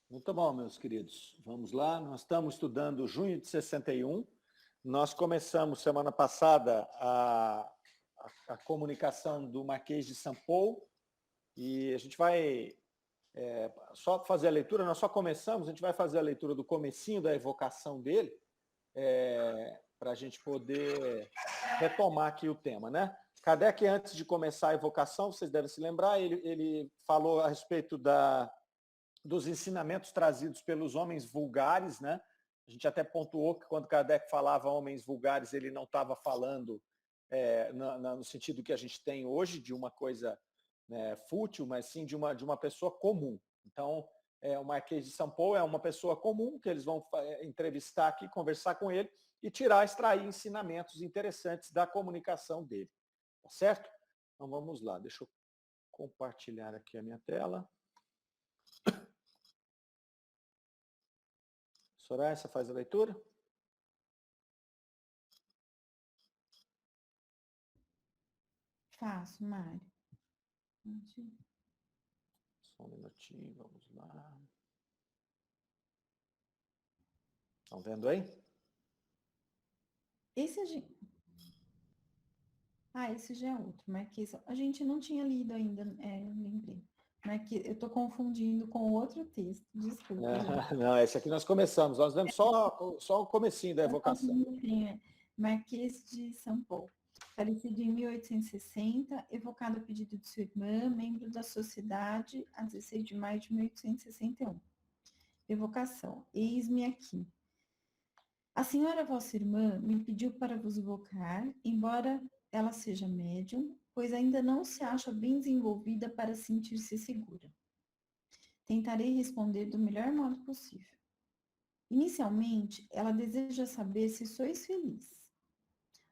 Muito bom, meus queridos. Vamos lá, nós estamos estudando junho de 61. Nós começamos semana passada a comunicação do Marquês de São Paulo e a gente vai só fazer a leitura, nós só começamos, a gente vai fazer a leitura do comecinho da evocação dele, para a gente poder retomar aqui o tema, né? Kardec, antes de começar a evocação, vocês devem se lembrar, ele falou a respeito dos ensinamentos trazidos pelos homens vulgares, né? A gente até pontuou que quando Kardec falava homens vulgares, ele não estava falando no sentido que a gente tem hoje, de uma coisa, né, fútil, mas sim de uma pessoa comum. Então, o Marquês de São Paulo é uma pessoa comum, que eles vão entrevistar aqui, conversar com ele e extrair ensinamentos interessantes da comunicação dele. Tá certo? Então vamos lá, deixa eu compartilhar aqui a minha tela. Soraya, você faz a leitura? Faço, Mário. Só um minutinho, vamos lá. Estão vendo aí? Esse a gente... Ah, esse já é outro, Marquês. A gente não tinha lido ainda, lembrei. Marquês, eu estou confundindo com outro texto, desculpa. Não, esse aqui nós começamos. Nós lemos só o comecinho da evocação. Marquês de São Paulo. Falecido em 1860, evocado a pedido de sua irmã, membro da sociedade, a 16 de maio de 1861. Evocação. Eis-me aqui. A senhora vossa irmã me pediu para vos evocar, embora ela seja médium, pois ainda não se acha bem desenvolvida para sentir-se segura. Tentarei responder do melhor modo possível. Inicialmente, ela deseja saber se sois feliz.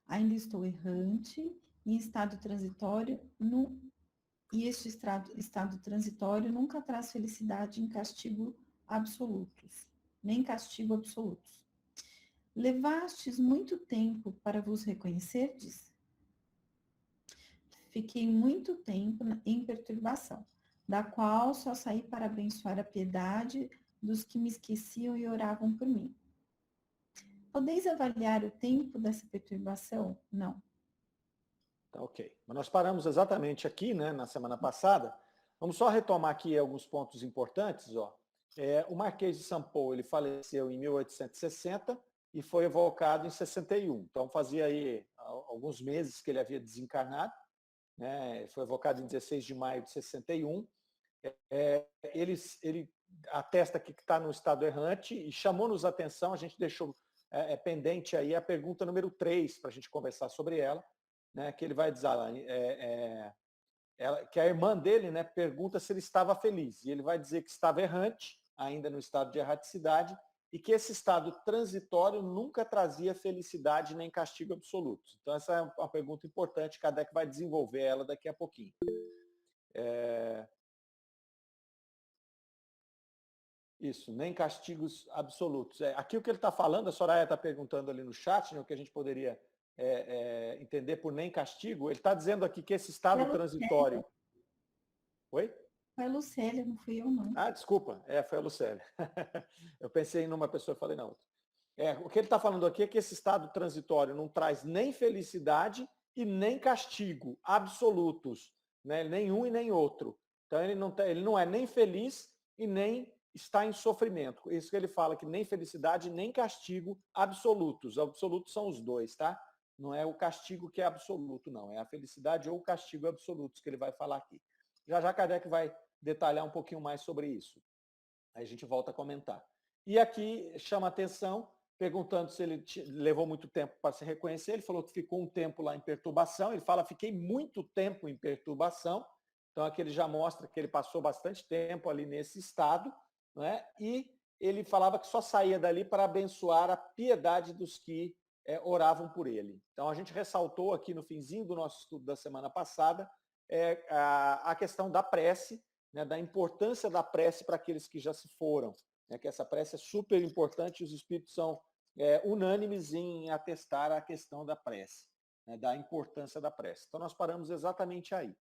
Ainda estou errante, em estado transitório, e este estado transitório nunca traz felicidade em castigo absolutos, nem castigo absolutos. Levastes muito tempo para vos reconhecerdes? Fiquei muito tempo em perturbação, da qual só saí para abençoar a piedade dos que me esqueciam e oravam por mim. Podeis avaliar o tempo dessa perturbação? Não. Tá, ok. Mas nós paramos exatamente aqui, né, na semana passada. Vamos só retomar aqui alguns pontos importantes. Ó. O Marquês de São Paulo ele faleceu em 1860 e foi evocado em 61. Então fazia aí alguns meses que ele havia desencarnado. Né, foi evocado em 16 de maio de 61. Ele atesta que está no estado errante e chamou-nos a atenção, a gente deixou pendente aí a pergunta número 3 para a gente conversar sobre ela, né, que ele vai dizer que a irmã dele, né, pergunta se ele estava feliz, e ele vai dizer que estava errante, ainda no estado de erraticidade, e que esse estado transitório nunca trazia felicidade nem castigo absoluto. Então essa é uma pergunta importante, Kardec vai desenvolver ela daqui a pouquinho. Isso, nem castigos absolutos. Aqui o que ele está falando, a Soraya está perguntando ali no chat, né, o que a gente poderia entender por nem castigo, ele está dizendo aqui que esse estado transitório... Oi? Foi a Lucélia, não fui eu, não. Ah, desculpa, foi a Lucélia. Eu pensei numa pessoa e falei na outra. O que ele está falando aqui é que esse estado transitório não traz nem felicidade e nem castigo absolutos, né? Nem um e nem outro. Então ele não é nem feliz e nem está em sofrimento. Isso que ele fala, que nem felicidade nem castigo absolutos. Absolutos são os dois, tá? Não é o castigo que é absoluto, não. É a felicidade ou o castigo absolutos que ele vai falar aqui. Já Kardec vai detalhar um pouquinho mais sobre isso. Aí a gente volta a comentar. E aqui chama a atenção, perguntando se ele levou muito tempo para se reconhecer. Ele falou que ficou um tempo lá em perturbação. Ele fala, fiquei muito tempo em perturbação. Então aqui ele já mostra que ele passou bastante tempo ali nesse estado, né? E ele falava que só saía dali para abençoar a piedade dos que oravam por ele. Então a gente ressaltou aqui no finzinho do nosso estudo da semana passada a questão da prece, né, da importância da prece para aqueles que já se foram, né, que essa prece é super importante, os espíritos são unânimes em atestar a questão da prece, né, da importância da prece. Então nós paramos exatamente aí.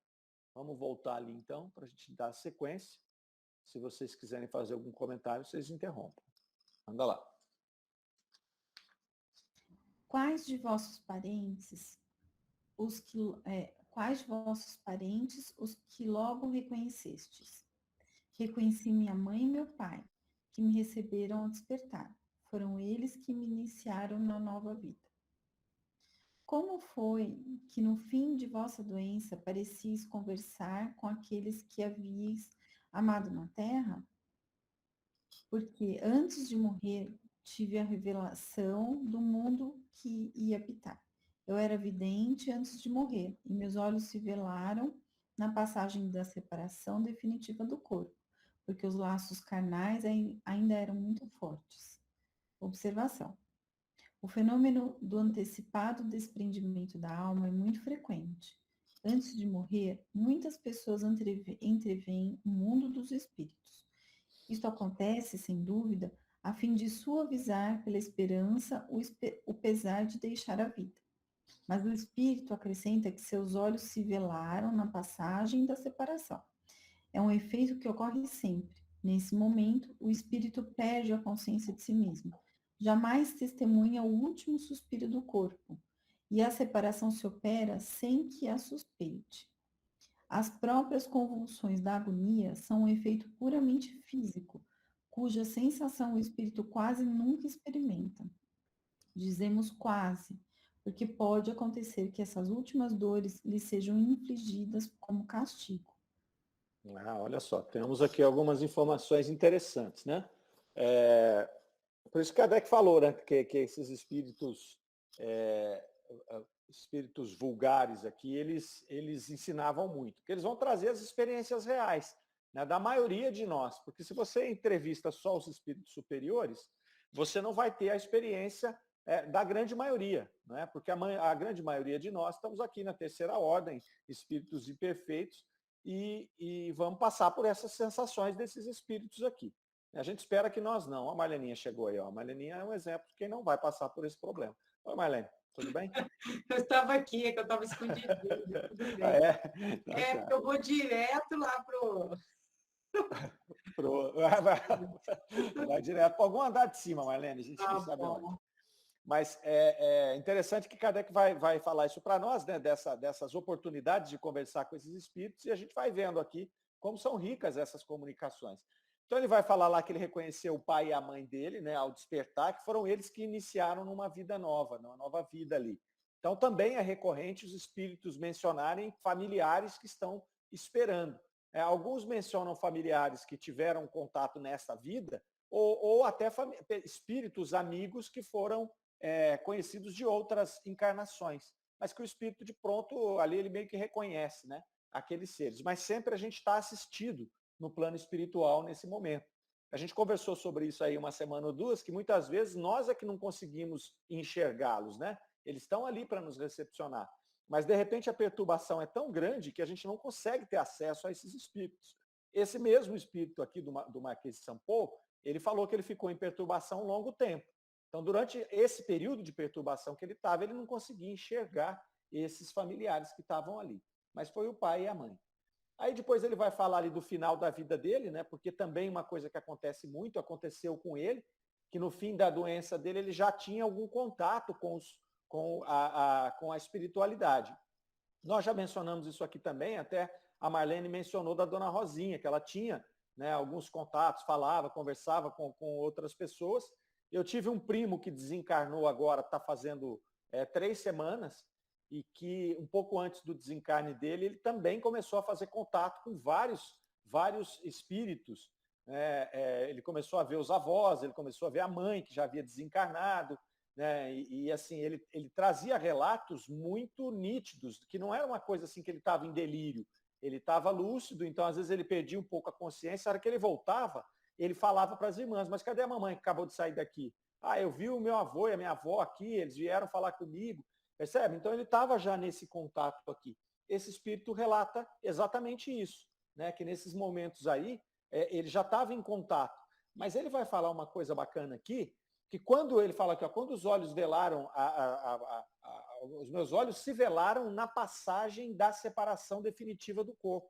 Vamos voltar ali então, para a gente dar sequência. Se vocês quiserem fazer algum comentário, vocês interrompam. Manda lá. Quais de vossos parentes os que logo reconhecestes? Reconheci minha mãe e meu pai, que me receberam ao despertar. Foram eles que me iniciaram na nova vida. Como foi que no fim de vossa doença parecias conversar com aqueles que havíeis amado na terra? Porque antes de morrer tive a revelação do mundo que ia habitar. Eu era vidente antes de morrer, e meus olhos se velaram na passagem da separação definitiva do corpo, porque os laços carnais ainda eram muito fortes. Observação. O fenômeno do antecipado desprendimento da alma é muito frequente. Antes de morrer, muitas pessoas entreveem o mundo dos espíritos. Isto acontece, sem dúvida, a fim de suavizar pela esperança o pesar de deixar a vida. Mas o espírito acrescenta que seus olhos se velaram na passagem da separação. É um efeito que ocorre sempre. Nesse momento, o espírito perde a consciência de si mesmo. Jamais testemunha o último suspiro do corpo. E a separação se opera sem que a suspeite. As próprias convulsões da agonia são um efeito puramente físico, cuja sensação o espírito quase nunca experimenta. Dizemos quase, porque pode acontecer que essas últimas dores lhe sejam infligidas como castigo. Olha só, temos aqui algumas informações interessantes, né? Por isso que Kardec falou, né, que esses espíritos, espíritos vulgares aqui, eles ensinavam muito, que eles vão trazer as experiências reais, né, da maioria de nós, porque se você entrevista só os espíritos superiores, você não vai ter a experiência da grande maioria, né? Porque a grande maioria de nós estamos aqui na terceira ordem, espíritos imperfeitos, e vamos passar por essas sensações desses espíritos aqui. A gente espera que nós não. A Marleninha chegou aí. Ó. A Marleninha é um exemplo de quem não vai passar por esse problema. Oi, Marlene, tudo bem? Eu estava aqui, é que eu estava escondidinha, tudo bem. Porque eu vou direto lá Vai direto para algum andar de cima, Marlene, a gente não sabe onde. Mas é interessante que Kardec vai falar isso para nós, né, dessas oportunidades de conversar com esses espíritos, e a gente vai vendo aqui como são ricas essas comunicações. Então ele vai falar lá que ele reconheceu o pai e a mãe dele, né, ao despertar, que foram eles que iniciaram numa vida nova, numa nova vida ali. Então também é recorrente os espíritos mencionarem familiares que estão esperando. Alguns mencionam familiares que tiveram contato nessa vida, ou até espíritos amigos que foram conhecidos de outras encarnações, mas que o espírito de pronto ali ele meio que reconhece, né, aqueles seres. Mas sempre a gente está assistido no plano espiritual nesse momento. A gente conversou sobre isso aí uma semana ou duas, que muitas vezes nós é que não conseguimos enxergá-los, né? Eles estão ali para nos recepcionar. Mas, de repente, a perturbação é tão grande que a gente não consegue ter acesso a esses espíritos. Esse mesmo espírito aqui do Marquês de São Paulo, ele falou que ele ficou em perturbação um longo tempo. Então, durante esse período de perturbação que ele estava, ele não conseguia enxergar esses familiares que estavam ali. Mas foi o pai e a mãe. Aí depois ele vai falar ali do final da vida dele, né? Porque também uma coisa que acontece muito, aconteceu com ele, que no fim da doença dele ele já tinha algum contato com a espiritualidade. Nós já mencionamos isso aqui também, até a Marlene mencionou da Dona Rosinha, que ela tinha, né, alguns contatos, falava, conversava com outras pessoas. Eu tive um primo que desencarnou agora, está fazendo 3 semanas, e que um pouco antes do desencarne dele, ele também começou a fazer contato com vários espíritos. Ele começou a ver os avós, ele começou a ver a mãe, que já havia desencarnado, né? E assim, ele trazia relatos muito nítidos, que não era uma coisa assim que ele estava em delírio, ele estava lúcido, então às vezes ele perdia um pouco a consciência, na hora que ele voltava, ele falava para as irmãs, mas cadê a mamãe que acabou de sair daqui? Eu vi o meu avô e a minha avó aqui, eles vieram falar comigo. Percebe? Então ele estava já nesse contato aqui. Esse espírito relata exatamente isso, né? Que nesses momentos aí, ele já estava em contato. Mas ele vai falar uma coisa bacana aqui, que quando ele fala aqui, quando os olhos velaram, os meus olhos se velaram na passagem da separação definitiva do corpo.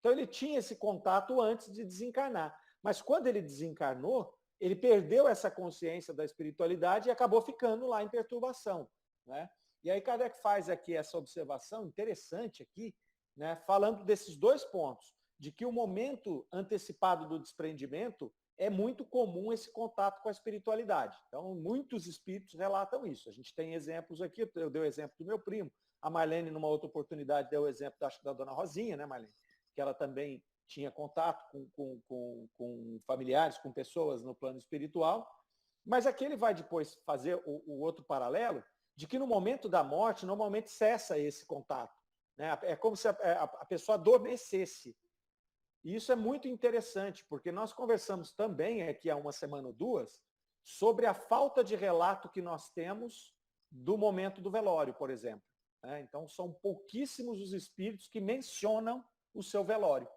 Então ele tinha esse contato antes de desencarnar. Mas quando ele desencarnou, ele perdeu essa consciência da espiritualidade e acabou ficando lá em perturbação, né? E aí Kardec faz aqui essa observação interessante aqui, né, falando desses dois pontos, de que o momento antecipado do desprendimento é muito comum esse contato com a espiritualidade. Então, muitos espíritos relatam isso. A gente tem exemplos aqui, eu dei o exemplo do meu primo, a Marlene, numa outra oportunidade, deu o exemplo, acho que da dona Rosinha, né, Marlene? Que ela também tinha contato com familiares, com pessoas no plano espiritual. Mas aqui ele vai depois fazer o outro paralelo, de que no momento da morte, normalmente cessa esse contato, né? É como se a pessoa adormecesse. E isso é muito interessante, porque nós conversamos também aqui há uma semana ou duas sobre a falta de relato que nós temos do momento do velório, por exemplo, né? Então, são pouquíssimos os espíritos que mencionam o seu velório,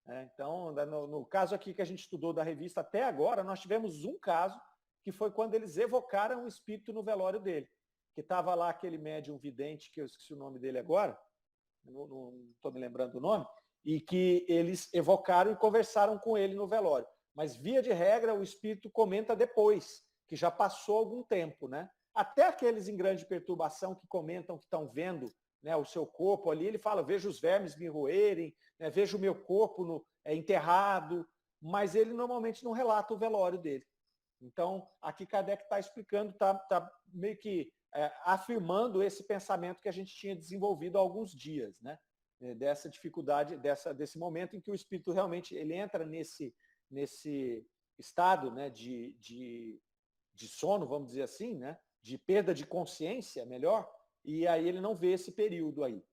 né? Então, no caso aqui que a gente estudou da revista até agora, nós tivemos um caso que foi quando eles evocaram o espírito no velório dele, que estava lá aquele médium vidente, que eu esqueci o nome dele agora, não estou me lembrando o nome, e que eles evocaram e conversaram com ele no velório. Mas, via de regra, o espírito comenta depois, que já passou algum tempo, né? Até aqueles em grande perturbação que comentam que estão vendo, né, o seu corpo ali, ele fala, vejo os vermes me roerem, né, vejo o meu corpo enterrado, mas ele normalmente não relata o velório dele. Então, aqui Kardec está explicando, está meio que afirmando esse pensamento que a gente tinha desenvolvido há alguns dias, né? Dessa dificuldade, desse momento em que o espírito realmente ele entra nesse estado, né, de sono, vamos dizer assim, né, de perda de consciência, melhor, e aí ele não vê esse período aí.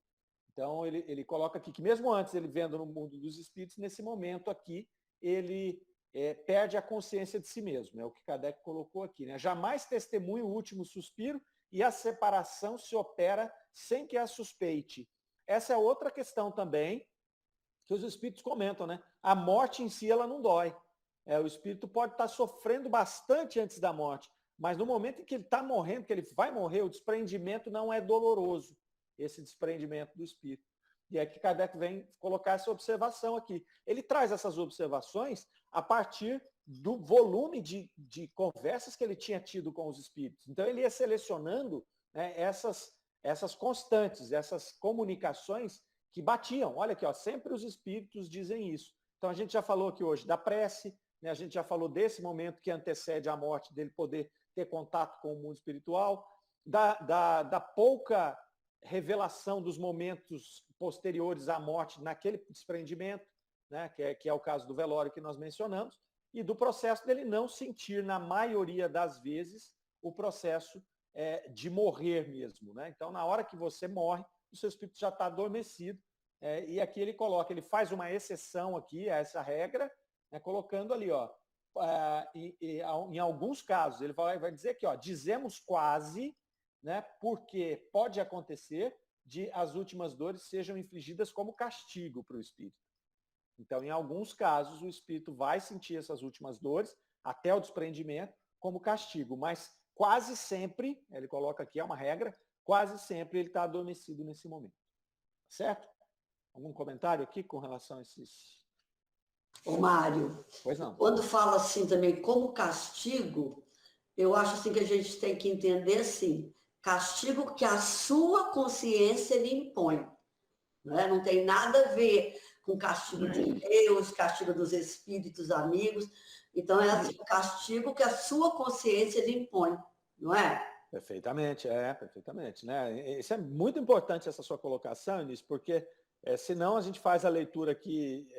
Então, ele coloca aqui que mesmo antes ele vendo no mundo dos espíritos, nesse momento aqui, ele perde a consciência de si mesmo, é o que Kardec colocou aqui, né? Jamais testemunha o último suspiro e a separação se opera sem que a suspeite. Essa é outra questão também que os espíritos comentam, né? A morte em si, ela não dói. O espírito pode estar sofrendo bastante antes da morte, mas no momento em que ele está morrendo, que ele vai morrer, o desprendimento não é doloroso, esse desprendimento do espírito. E é que Kardec vem colocar essa observação aqui. Ele traz essas observações a partir do volume de conversas que ele tinha tido com os espíritos. Então, ele ia selecionando, né, essas constantes, essas comunicações que batiam. Olha aqui, ó, sempre os espíritos dizem isso. Então, a gente já falou aqui hoje da prece, né, a gente já falou desse momento que antecede a morte, dele poder ter contato com o mundo espiritual, da pouca revelação dos momentos posteriores à morte naquele desprendimento, né, que é o caso do velório que nós mencionamos, e do processo dele não sentir, na maioria das vezes, o processo de morrer mesmo, né? Então, na hora que você morre, o seu espírito já está adormecido, e aqui ele coloca, ele faz uma exceção aqui a essa regra, né, colocando ali, ó, em alguns casos, ele vai dizer aqui, ó, dizemos quase, né, porque pode acontecer de as últimas dores sejam infligidas como castigo para o espírito. Então, em alguns casos, o espírito vai sentir essas últimas dores, até o desprendimento, como castigo, mas quase sempre, ele coloca aqui, é uma regra, quase sempre ele está adormecido nesse momento. Certo? Algum comentário aqui com relação a esses... Ô, Mário, pois não. Quando fala assim também como castigo, eu acho assim que a gente tem que entender assim, castigo que a sua consciência lhe impõe. Né? Não tem nada a ver com castigo de Deus, castigo dos espíritos amigos. Então, é assim, castigo que a sua consciência lhe impõe, não é? Perfeitamente, perfeitamente. Né? Isso é muito importante, essa sua colocação, Eunice, porque senão a gente faz a leitura aqui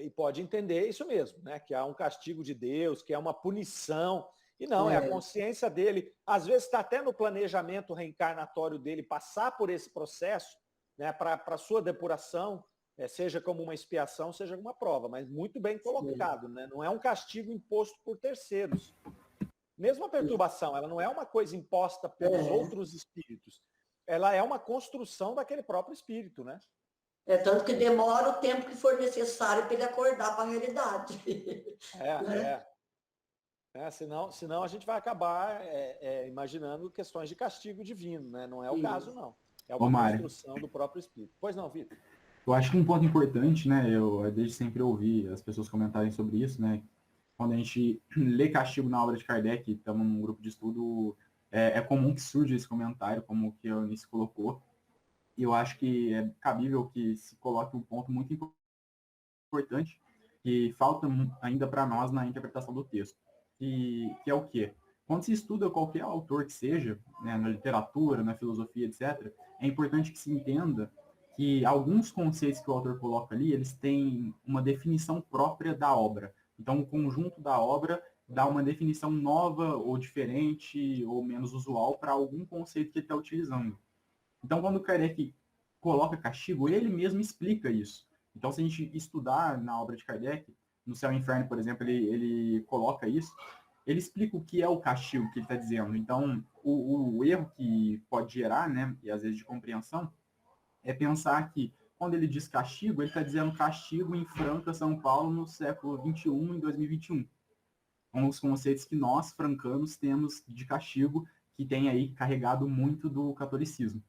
e pode entender isso mesmo, né? Que há um castigo de Deus, que é uma punição. E não, é a consciência dele. Às vezes está até no planejamento reencarnatório dele passar por esse processo, né, para a sua depuração, seja como uma expiação, seja uma prova, mas muito bem colocado, né? Não é um castigo imposto por terceiros. Mesmo a perturbação, ela não é uma coisa imposta pelos outros espíritos. Ela é uma construção daquele próprio espírito, né? Tanto que demora o tempo que for necessário para ele acordar para a realidade. Senão a gente vai acabar imaginando questões de castigo divino, né? Não é o caso, não. É uma construção do próprio espírito. Pois não, Vitor? Eu acho que um ponto importante, né, eu desde sempre ouvi as pessoas comentarem sobre isso, né, quando a gente lê Castigo na obra de Kardec, estamos num grupo de estudo, é comum que surja esse comentário, como que a Eunice colocou, e eu acho que é cabível que se coloque um ponto muito importante que falta ainda para nós na interpretação do texto, que é o quê? Quando se estuda qualquer autor que seja, né, na literatura, na filosofia, etc., é importante que se entenda que alguns conceitos que o autor coloca ali, eles têm uma definição própria da obra. Então, o conjunto da obra dá uma definição nova ou diferente ou menos usual para algum conceito que ele está utilizando. Então, quando o Kardec coloca castigo, ele mesmo explica isso. Então, se a gente estudar na obra de Kardec, no Céu e Inferno, por exemplo, ele coloca isso, ele explica o que é o castigo que ele está dizendo. Então, o erro que pode gerar, né, e às vezes de compreensão, é pensar que quando ele diz castigo, ele está dizendo castigo em Franca, São Paulo, no século XXI, em 2021. Com os conceitos que nós, francanos, temos de castigo, que tem aí carregado muito do catolicismo.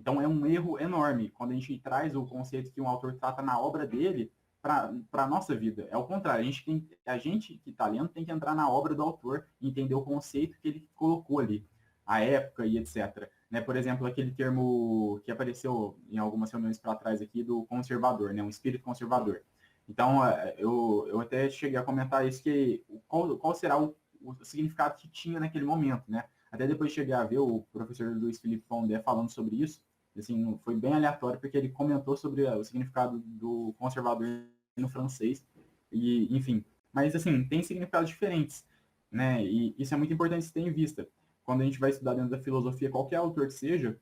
Então é um erro enorme quando a gente traz o conceito que um autor trata na obra dele para a nossa vida. É o contrário, a gente que está lendo tem que entrar na obra do autor e entender o conceito que ele colocou ali, a época e etc. Né? Por exemplo, aquele termo que apareceu em algumas reuniões para trás aqui do conservador, né? Um espírito conservador. Então, eu até cheguei a comentar isso, que qual será o significado que tinha naquele momento, né? Até depois cheguei a ver o professor Luiz Felipe Pondé falando sobre isso. Assim, foi bem aleatório, porque ele comentou sobre o significado do conservador no francês. E, enfim, mas assim, tem significados diferentes, né? E isso é muito importante se ter em vista. Quando a gente vai estudar dentro da filosofia, qualquer autor que seja,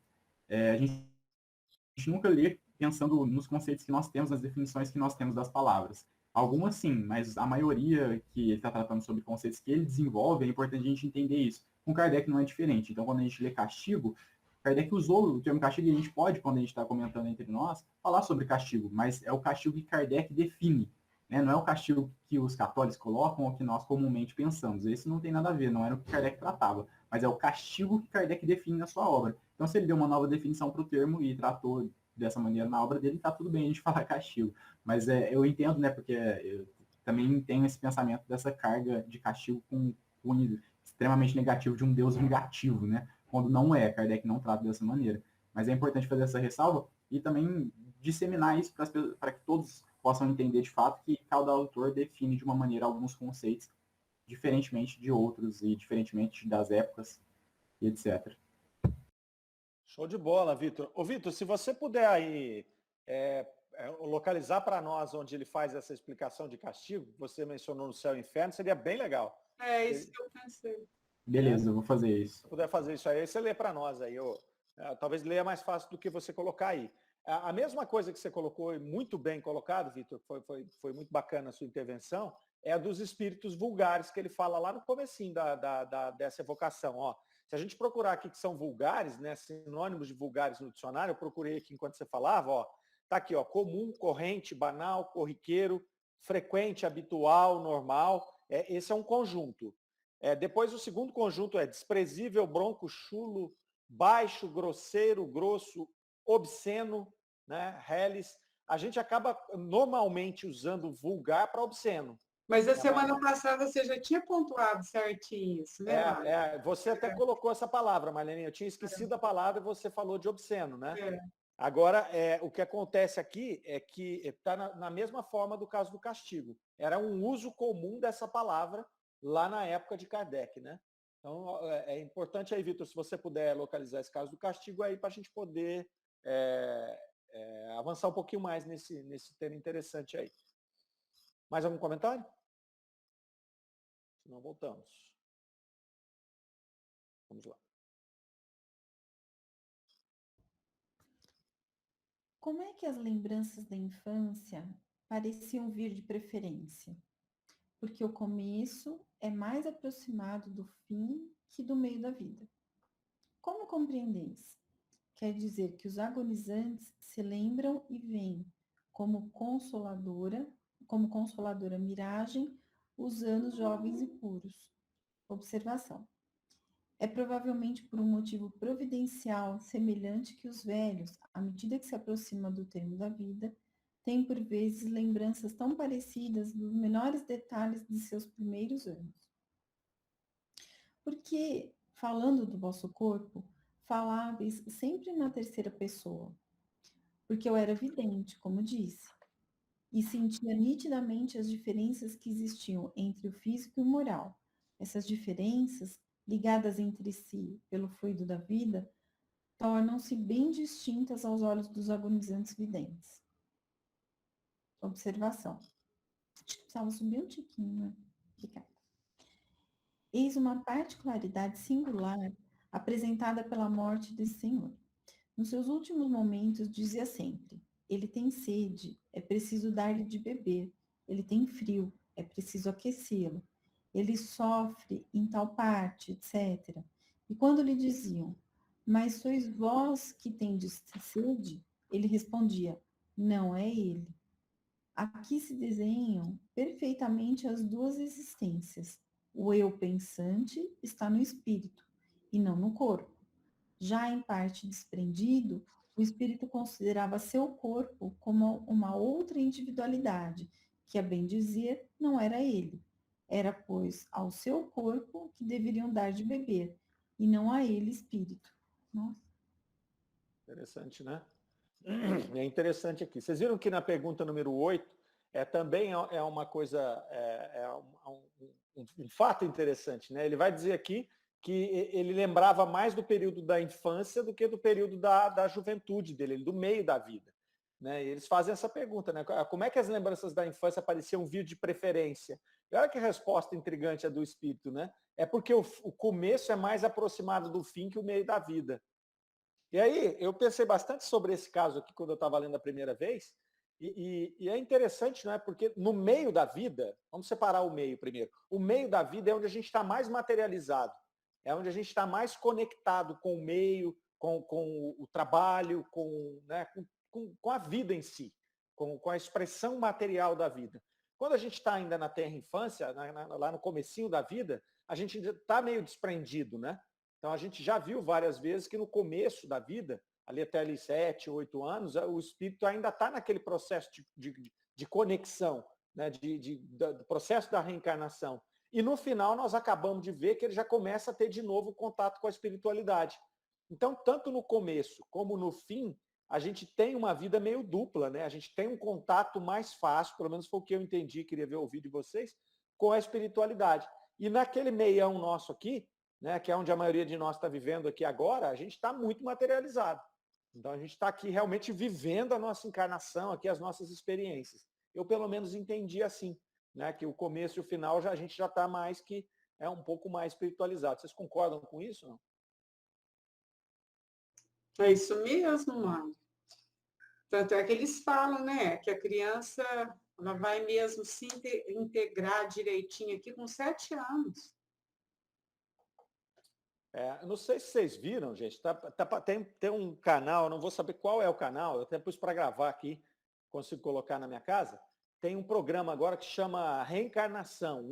a gente nunca lê pensando nos conceitos que nós temos, nas definições que nós temos das palavras. Algumas sim, mas a maioria que ele está tratando sobre conceitos que ele desenvolve, é importante a gente entender isso. Com Kardec não é diferente. Então, quando a gente lê castigo, Kardec usou o termo castigo e a gente pode, quando a gente está comentando entre nós, falar sobre castigo, mas é o castigo que Kardec define. Né? Não é o castigo que os católicos colocam ou que nós comumente pensamos. Esse não tem nada a ver, não era o que Kardec tratava, mas é o castigo que Kardec define na sua obra. Então, se ele deu uma nova definição para o termo e tratou dessa maneira na obra dele, está tudo bem a gente falar castigo. Mas eu entendo, né, porque eu também tenho esse pensamento dessa carga de castigo com cunho extremamente negativo de um Deus vingativo, né? Quando não é, Kardec não trata dessa maneira. Mas é importante fazer essa ressalva e também disseminar isso para que todos possam entender de fato que cada autor define de uma maneira alguns conceitos diferentemente de outros e diferentemente das épocas e etc. Show de bola, Vitor. Ô, Vitor, se você puder aí localizar para nós onde ele faz essa explicação de castigo, você mencionou no Céu e Inferno, seria bem legal. É isso que eu pensei. Beleza, eu vou fazer isso. Se puder fazer isso aí, você lê para nós aí. Talvez leia mais fácil do que você colocar aí. A mesma coisa que você colocou, muito bem colocado, Vitor, foi muito bacana a sua intervenção, é a dos espíritos vulgares, que ele fala lá no comecinho dessa evocação. Ó, se a gente procurar aqui que são vulgares, né, sinônimos de vulgares no dicionário, eu procurei aqui enquanto você falava, ó, tá aqui, ó, comum, corrente, banal, corriqueiro, frequente, habitual, normal. Esse é um conjunto. Depois o segundo conjunto é desprezível, bronco, chulo, baixo, grosseiro, grosso, obsceno, né, reles. A gente acaba normalmente usando vulgar para obsceno. Mas a semana passada você já tinha pontuado certinho isso, né? Você até colocou essa palavra, Marlene. Eu tinha esquecido a palavra e você falou de obsceno, né? É. Agora, o que acontece aqui é que está na mesma forma do caso do castigo. Era um uso comum dessa palavra lá na época de Kardec, né? Então, é importante aí, Vitor, se você puder localizar esse caso do castigo aí para a gente poder avançar um pouquinho mais nesse tema interessante aí. Mais algum comentário? Se não, voltamos. Vamos lá. Como é que as lembranças da infância pareciam vir de preferência? Porque o começo é mais aproximado do fim que do meio da vida. Como compreendeis? Quer dizer que os agonizantes se lembram e veem como consoladora miragem os anos jovens e puros. Observação. É provavelmente por um motivo providencial semelhante que os velhos, à medida que se aproximam do termo da vida, tem por vezes lembranças tão parecidas dos menores detalhes de seus primeiros anos. Porque, falando do vosso corpo, faláveis sempre na terceira pessoa, porque eu era vidente, como disse, e sentia nitidamente as diferenças que existiam entre o físico e o moral. Essas diferenças, ligadas entre si pelo fluido da vida, tornam-se bem distintas aos olhos dos agonizantes videntes. Observação. Acho que precisava subir um tiquinho, né, Ricardo? Eis uma particularidade singular apresentada pela morte desse senhor. Nos seus últimos momentos, dizia sempre: ele tem sede, é preciso dar-lhe de beber. Ele tem frio, é preciso aquecê-lo. Ele sofre em tal parte, etc. E quando lhe diziam: mas sois vós que tendes sede? Ele respondia: não é ele. Aqui se desenham perfeitamente as duas existências. O eu pensante está no espírito e não no corpo. Já em parte desprendido, o espírito considerava seu corpo como uma outra individualidade, que, a bem dizer, não era ele. Era, pois, ao seu corpo que deveriam dar de beber, e não a ele espírito. Nossa. Interessante, né? É interessante aqui. Vocês viram que na pergunta número 8, também é uma coisa, um fato interessante, né? Ele vai dizer aqui que ele lembrava mais do período da infância do que do período da juventude dele, do meio da vida. Né? E eles fazem essa pergunta, né? Como é que as lembranças da infância pareciam vir de preferência? E olha que resposta intrigante a do espírito, né? É porque o começo é mais aproximado do fim que o meio da vida. E aí, eu pensei bastante sobre esse caso aqui quando eu estava lendo a primeira vez, e é interessante, não é? Porque no meio da vida, vamos separar o meio primeiro, o meio da vida é onde a gente está mais materializado, é onde a gente está mais conectado com o meio, com o trabalho, né, com a vida em si, com a expressão material da vida. Quando a gente está ainda na terra infância, lá no comecinho da vida, a gente está meio desprendido, né? Então, a gente já viu várias vezes que no começo da vida, ali até ali 7, 8 anos, o espírito ainda está naquele processo de conexão, né? Do processo da reencarnação. E no final, nós acabamos de ver que ele já começa a ter de novo contato com a espiritualidade. Então, tanto no começo como no fim, a gente tem uma vida meio dupla, né? A gente tem um contato mais fácil, pelo menos foi o que eu entendi, queria ver o vídeo de vocês, com a espiritualidade. E naquele meião nosso aqui, né, que é onde a maioria de nós está vivendo aqui agora, a gente está muito materializado. Então, a gente está aqui realmente vivendo a nossa encarnação, aqui as nossas experiências. Eu, pelo menos, entendi assim, né, que o começo e o final a gente já está mais que um pouco mais espiritualizado. Vocês concordam com isso? Não? É isso mesmo, mano. Tanto é que eles falam, né, que a criança ela vai mesmo se integrar direitinho aqui com 7 anos. Não sei se vocês viram, gente, tem um canal, não vou saber qual é o canal, eu até pus para gravar aqui, consigo colocar na minha casa. Tem um programa agora que chama Reencarnação,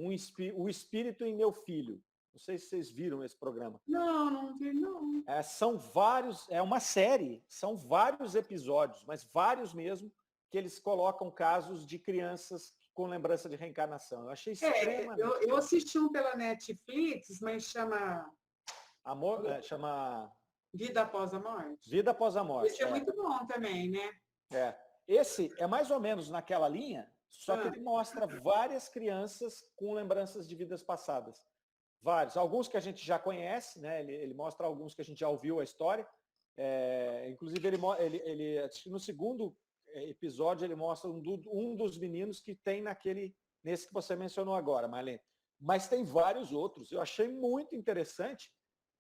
o Espírito em Meu Filho. Não sei se vocês viram esse programa. Não, não vi, não. São vários, é uma série, são vários episódios, mas vários mesmo, que eles colocam casos de crianças com lembrança de reencarnação. Eu achei extremamente... Eu assisti um pela Netflix, mas chama... chama... Vida Após a Morte? Vida Após a Morte. Esse é muito bom também, né? Esse é mais ou menos naquela linha, só que ele mostra várias crianças com lembranças de vidas passadas. Vários. Alguns que a gente já conhece, né? Ele mostra alguns que a gente já ouviu a história. Inclusive, ele acho que no segundo episódio, ele mostra um dos meninos que tem nesse que você mencionou agora, Marlene. Mas tem vários outros. Eu achei muito interessante,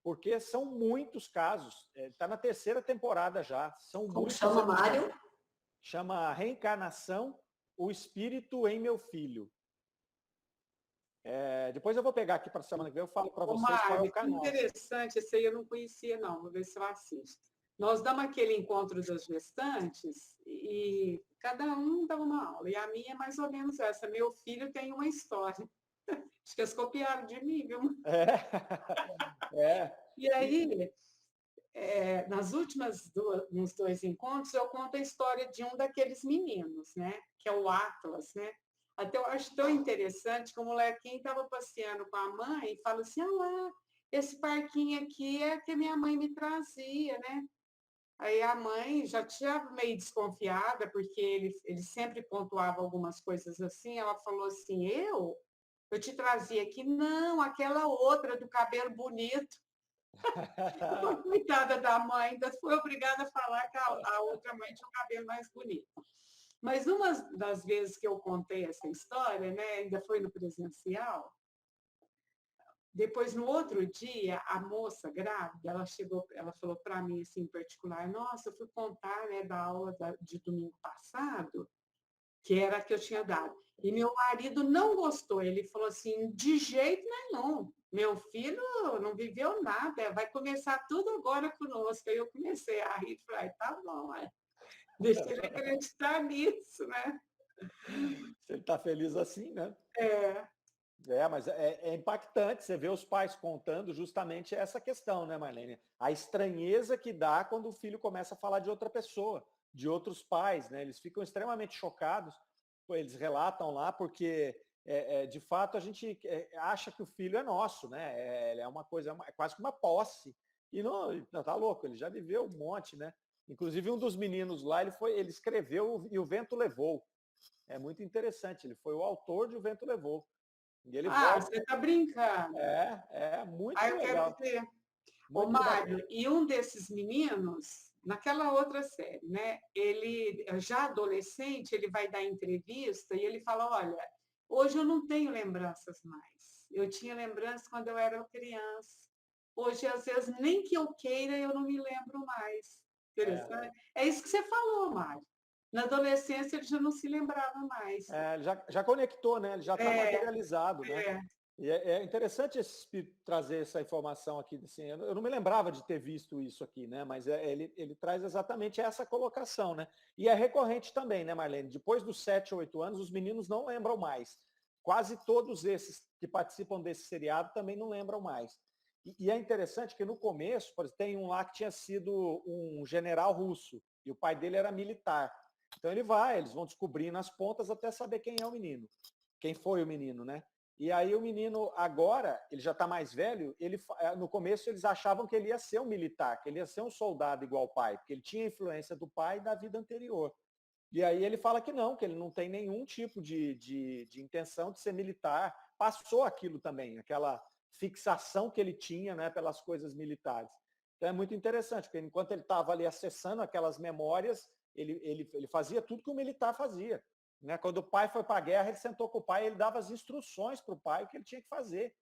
porque são muitos casos. Está na 3ª temporada já. São Como chama, Mário? Chama Reencarnação, o Espírito em Meu Filho. Depois eu vou pegar aqui para a semana que vem, eu falo para vocês qual é o canal. Que interessante, esse aí eu não conhecia, não. Vou ver se eu assisto. Nós damos aquele encontro das gestantes e cada um dá uma aula. E a minha é mais ou menos essa. Meu filho tem uma história. Acho que eles copiaram de mim, viu? E aí, nas últimas nos 2 encontros, eu conto a história de um daqueles meninos, né? Que é o Atlas, né? Até eu acho tão interessante que o molequinho estava passeando com a mãe e fala assim, ah lá, esse parquinho aqui é que minha mãe me trazia, né? Aí a mãe já tinha meio desconfiada, porque ele sempre pontuava algumas coisas assim, ela falou assim, eu te trazia aqui, não, aquela outra do cabelo bonito. Coitada da mãe, ainda foi obrigada a falar que a outra mãe tinha um cabelo mais bonito. Mas uma das vezes que eu contei essa história, né, ainda foi no presencial, depois, no outro dia, a moça grávida, ela falou para mim, assim, em particular, nossa, eu fui contar, né, da aula de domingo passado, que era a que eu tinha dado. E meu marido não gostou. Ele falou assim, de jeito nenhum. Meu filho não viveu nada, vai começar tudo agora conosco. Aí eu comecei a rir, falei, tá bom, deixa ele acreditar nisso, né? Se ele está feliz assim, né? É, Mas é impactante você ver os pais contando justamente essa questão, né, Marlene? A estranheza que dá quando o filho começa a falar de outra pessoa, de outros pais, né? Eles ficam extremamente chocados, eles relatam lá, porque de fato a gente acha que o filho é nosso, né? É uma coisa, é quase que uma posse. E não tá louco, ele já viveu um monte, né? Inclusive um dos meninos lá, ele escreveu E o Vento Levou. É muito interessante, ele foi o autor de O Vento Levou. E ele volta. você está brincando. Muito Eu quero legal. ver. Ô, Muito bacana. Mário, e um desses meninos, naquela outra série, né? Ele, já adolescente, ele vai dar entrevista e ele fala, olha, hoje eu não tenho lembranças mais. Eu tinha lembranças quando eu era criança. Hoje, às vezes, nem que eu queira, eu não me lembro mais. Interessante. É isso que você falou, Mário. Na adolescência, ele já não se lembrava mais. Ele já conectou, né? Ele já está materializado, né? É. E é interessante esse espírito trazer essa informação aqui. Assim, eu não me lembrava de ter visto isso aqui, né? Mas ele traz exatamente essa colocação, né? E é recorrente também, né, Marlene? Depois dos 7 ou 8 anos, os meninos não lembram mais. Quase todos esses que participam desse seriado também não lembram mais. E é interessante que no começo, por exemplo, tem um lá que tinha sido um general russo, e o pai dele era militar. Então eles vão descobrir nas pontas até saber quem é o menino, quem foi o menino, né? E aí o menino agora, ele já está mais velho, no começo eles achavam que ele ia ser um militar, que ele ia ser um soldado igual o pai, porque ele tinha influência do pai da vida anterior. E aí ele fala que ele não tem nenhum tipo de intenção de ser militar, passou aquilo também, aquela fixação que ele tinha, né, pelas coisas militares. Então é muito interessante, porque enquanto ele estava ali acessando aquelas memórias, ele fazia tudo que o militar fazia. Né? Quando o pai foi para a guerra, ele sentou com o pai e ele dava as instruções para o pai o que ele tinha que fazer,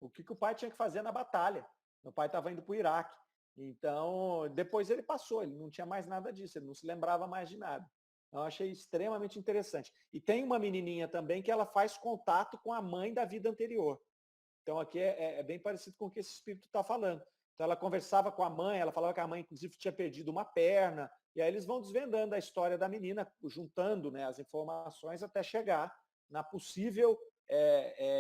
o que o pai tinha que fazer na batalha. O pai estava indo para o Iraque. Então, depois ele passou, ele não tinha mais nada disso, ele não se lembrava mais de nada. Então, eu achei extremamente interessante. E tem uma menininha também que ela faz contato com a mãe da vida anterior. Então, aqui é bem parecido com o que esse espírito está falando. Então, ela conversava com a mãe, ela falava que a mãe, inclusive, tinha perdido uma perna, e aí eles vão desvendando a história da menina, juntando, né, as informações até chegar na possível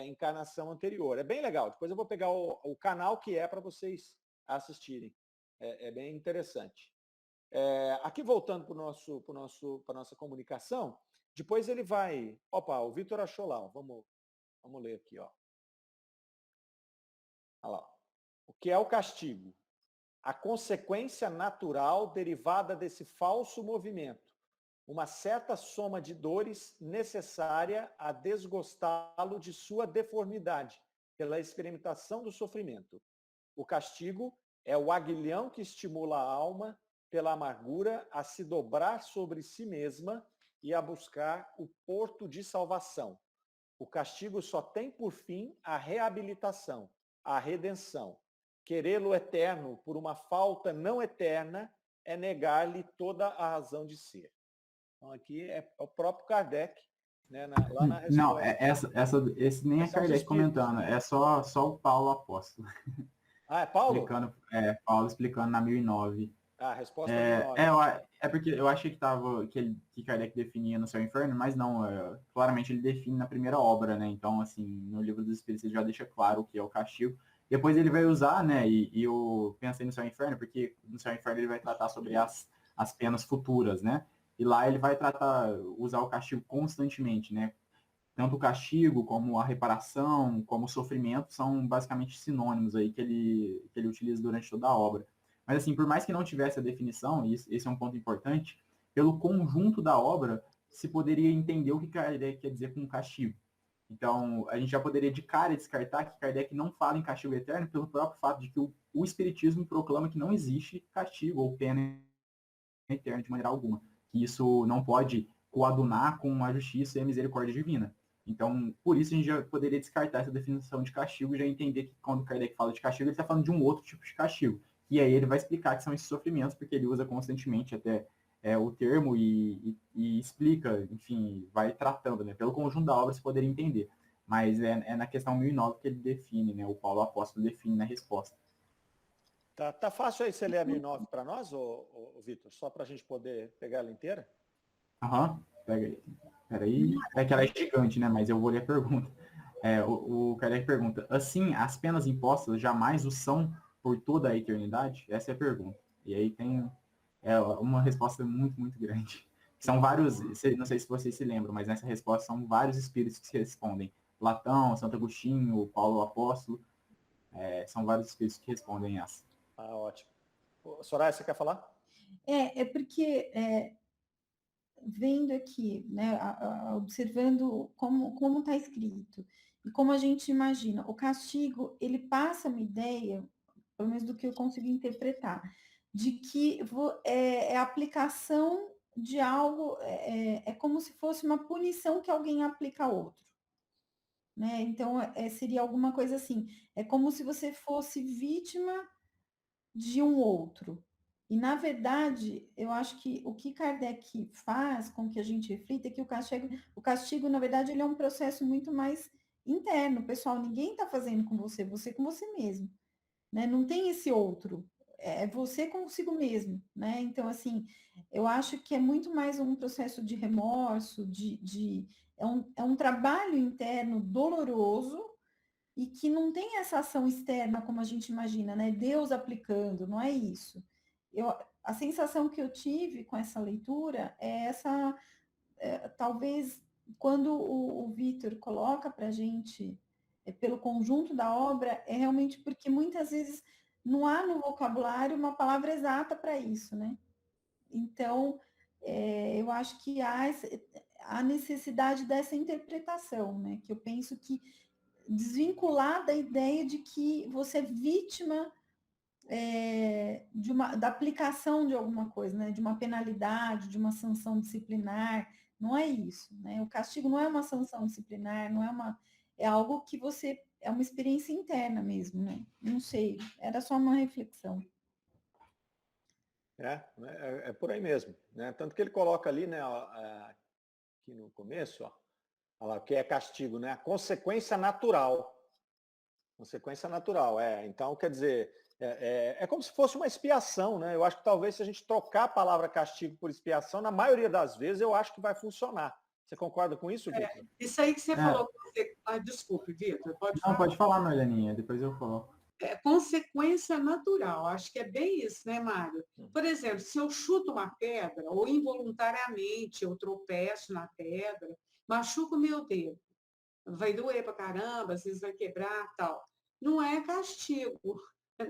encarnação anterior. É bem legal. Depois eu vou pegar o canal que é para vocês assistirem. É bem interessante. Aqui voltando para a nossa comunicação, depois ele vai... Opa, o Vitor achou lá. Ó, vamos ler aqui. Ó. Olha lá. O que é o castigo? A consequência natural derivada desse falso movimento, uma certa soma de dores necessária a desgostá-lo de sua deformidade, pela experimentação do sofrimento. O castigo é o aguilhão que estimula a alma, pela amargura, a se dobrar sobre si mesma e a buscar o porto de salvação. O castigo só tem por fim a reabilitação, a redenção. Querê-lo eterno por uma falta não eterna é negar-lhe toda a razão de ser. Então aqui é o próprio Kardec, né, lá na resposta. Não, esse nem é Kardec comentando, é só o Paulo Apóstolo. Ah, é Paulo? Paulo explicando na 1009. A resposta é 1009. É porque eu achei que Kardec definia no Céu e Inferno, mas não, claramente ele define na primeira obra, né? Então, assim, no Livro dos Espíritos ele já deixa claro o que é o castigo. Depois ele vai usar, né, e eu pensei no Céu e Inferno, porque no Céu e Inferno ele vai tratar sobre as penas futuras, né? E lá ele vai usar o castigo constantemente, né? Tanto o castigo, como a reparação, como o sofrimento, são basicamente sinônimos aí que ele utiliza durante toda a obra. Mas assim, por mais que não tivesse a definição, e esse é um ponto importante, pelo conjunto da obra, se poderia entender o que Kardec quer dizer com castigo. Então, a gente já poderia de cara descartar que Kardec não fala em castigo eterno pelo próprio fato de que o Espiritismo proclama que não existe castigo ou pena eterna de maneira alguma. Que isso não pode coadunar com a justiça e a misericórdia divina. Então, por isso a gente já poderia descartar essa definição de castigo e já entender que quando Kardec fala de castigo, ele está falando de um outro tipo de castigo. E aí ele vai explicar que são esses sofrimentos, porque ele usa constantemente até o termo e explica, enfim, vai tratando, né? Pelo conjunto da obra você poderia entender. Mas é na questão 1009 que ele define, né? O Paulo Apóstolo define na resposta. Tá fácil aí você ler a 1009 para nós, Vitor? Só para a gente poder pegar ela inteira? Aham, pega aí. Peraí. É que ela é gigante, né? Mas eu vou ler a pergunta. O Kardec pergunta, assim, as penas impostas jamais o são por toda a eternidade? Essa é a pergunta. E aí tem uma resposta muito, muito grande. São vários, não sei se vocês se lembram, mas nessa resposta são vários espíritos que se respondem. Platão, Santo Agostinho, Paulo Apóstolo, são vários espíritos que respondem essa. Ah, ótimo. Soraya, você quer falar? Porque vendo aqui, né, observando como está escrito e como a gente imagina, o castigo, ele passa uma ideia, pelo menos do que eu consigo interpretar, de que é a aplicação de algo, é como se fosse uma punição que alguém aplica a outro. Né? Então, seria alguma coisa assim, é como se você fosse vítima de um outro. E, na verdade, eu acho que o que Kardec faz com que a gente reflita é que o castigo, na verdade, ele é um processo muito mais interno, pessoal. Ninguém está fazendo com você com você mesmo. Né? Não tem esse outro. É você consigo mesmo. Né? Então, assim, eu acho que é muito mais um processo de remorso, é um trabalho interno doloroso, e que não tem essa ação externa como a gente imagina, né? Deus aplicando, não é isso. A sensação que eu tive com essa leitura é essa, talvez, quando o Vitor coloca para a gente, pelo conjunto da obra, é realmente porque muitas vezes não há no vocabulário uma palavra exata para isso, né? Então, eu acho que há necessidade dessa interpretação, né? Que eu penso que desvincular da ideia de que você é vítima da aplicação de alguma coisa, né? De uma penalidade, de uma sanção disciplinar. Não é isso, né? O castigo não é uma sanção disciplinar, não é é algo que é uma experiência interna mesmo, né? Não sei, era só uma reflexão. É por aí mesmo. Né? Tanto que ele coloca ali, né, aqui no começo, ó, o que é castigo, né? A consequência natural. Consequência natural, Então, quer dizer, é como se fosse uma expiação, né? Eu acho que talvez se a gente trocar a palavra castigo por expiação, na maioria das vezes eu acho que vai funcionar. Você concorda com isso, Vitor? Isso aí que você falou. Desculpe, Vitor, pode falar? Não, pode falar, Marleninha, depois eu coloco. Consequência natural, acho que é bem isso, né, Mário? Por exemplo, se eu chuto uma pedra, ou involuntariamente eu tropeço na pedra, machuco o meu dedo, vai doer pra caramba, às vezes vai quebrar, tal. Não é castigo,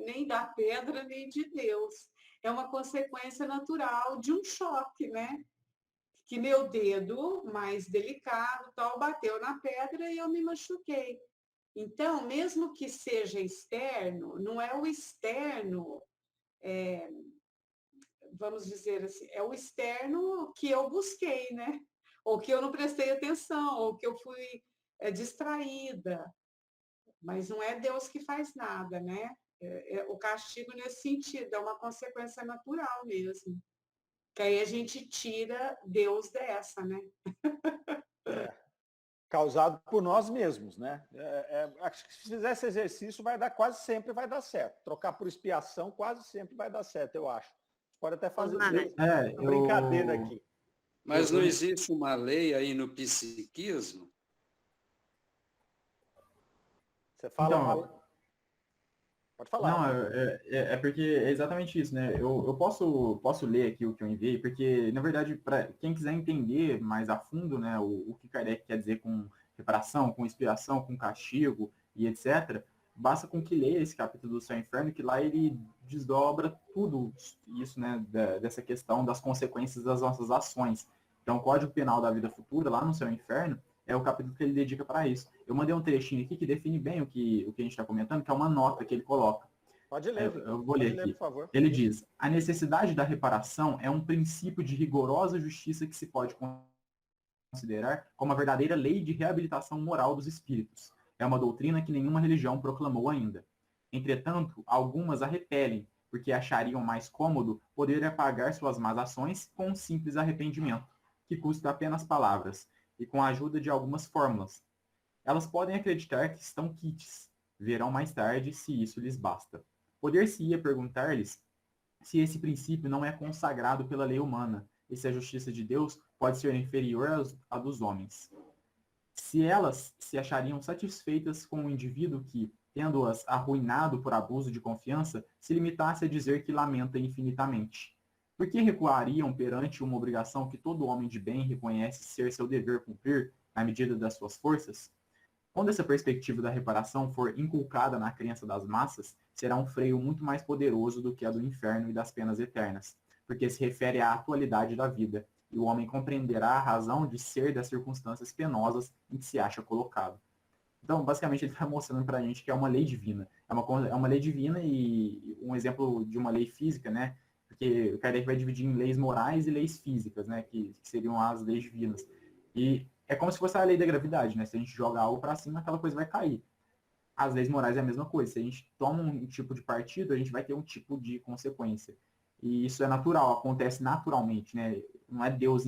nem da pedra, nem de Deus. É uma consequência natural de um choque, né? Que meu dedo, mais delicado, tal, bateu na pedra e eu me machuquei. Então, mesmo que seja externo, não é o externo, vamos dizer assim, é o externo que eu busquei, né? Ou que eu não prestei atenção, ou que eu fui distraída. Mas não é Deus que faz nada, né? O castigo nesse sentido, é uma consequência natural mesmo. Que aí a gente tira Deus dessa, né? Causado por nós mesmos, né? Acho que se fizer esse exercício, quase sempre vai dar certo. Trocar por expiação quase sempre vai dar certo, eu acho. Pode até fazer uma brincadeira aqui. Mas não existe uma lei aí no psiquismo? Você fala, Pode falar. Não, é porque é exatamente isso, né? Eu posso ler aqui o que eu enviei, porque, na verdade, para quem quiser entender mais a fundo, né, o que Kardec quer dizer com reparação, com expiação, com castigo e etc., basta com que leia esse capítulo do Céu e Inferno, que lá ele desdobra tudo isso, né, dessa questão das consequências das nossas ações. Então, o Código Penal da Vida Futura, lá no Céu e Inferno, é o capítulo que ele dedica para isso. Eu mandei um trechinho aqui que define bem o que a gente está comentando, que é uma nota que ele coloca. Pode ler, Eu vou ler aqui. por favor. Ele diz: a necessidade da reparação é um princípio de rigorosa justiça que se pode considerar como a verdadeira lei de reabilitação moral dos espíritos. É uma doutrina que nenhuma religião proclamou ainda. Entretanto, algumas a repelem, porque achariam mais cômodo poder apagar suas más ações com um simples arrependimento, que custa apenas palavras, e com a ajuda de algumas fórmulas. Elas podem acreditar que estão quites, verão mais tarde se isso lhes basta. Poder-se-ia perguntar-lhes se esse princípio não é consagrado pela lei humana, e se a justiça de Deus pode ser inferior à dos homens. Se elas se achariam satisfeitas com o indivíduo que, tendo-as arruinado por abuso de confiança, se limitasse a dizer que lamenta infinitamente. Por que recuariam perante uma obrigação que todo homem de bem reconhece ser seu dever cumprir, na medida das suas forças? Quando essa perspectiva da reparação for inculcada na crença das massas, será um freio muito mais poderoso do que a do inferno e das penas eternas, porque se refere à atualidade da vida, e o homem compreenderá a razão de ser das circunstâncias penosas em que se acha colocado. Então, basicamente, ele está mostrando para a gente que é uma lei divina. É uma lei divina e um exemplo de uma lei física, né? Porque o Kardec vai dividir em leis morais e leis físicas, né? Que seriam as leis divinas. E é como se fosse a lei da gravidade, né? Se a gente joga algo para cima, aquela coisa vai cair. As leis morais é a mesma coisa. Se a gente toma um tipo de partido, a gente vai ter um tipo de consequência. E isso é natural, acontece naturalmente, né? Não é Deus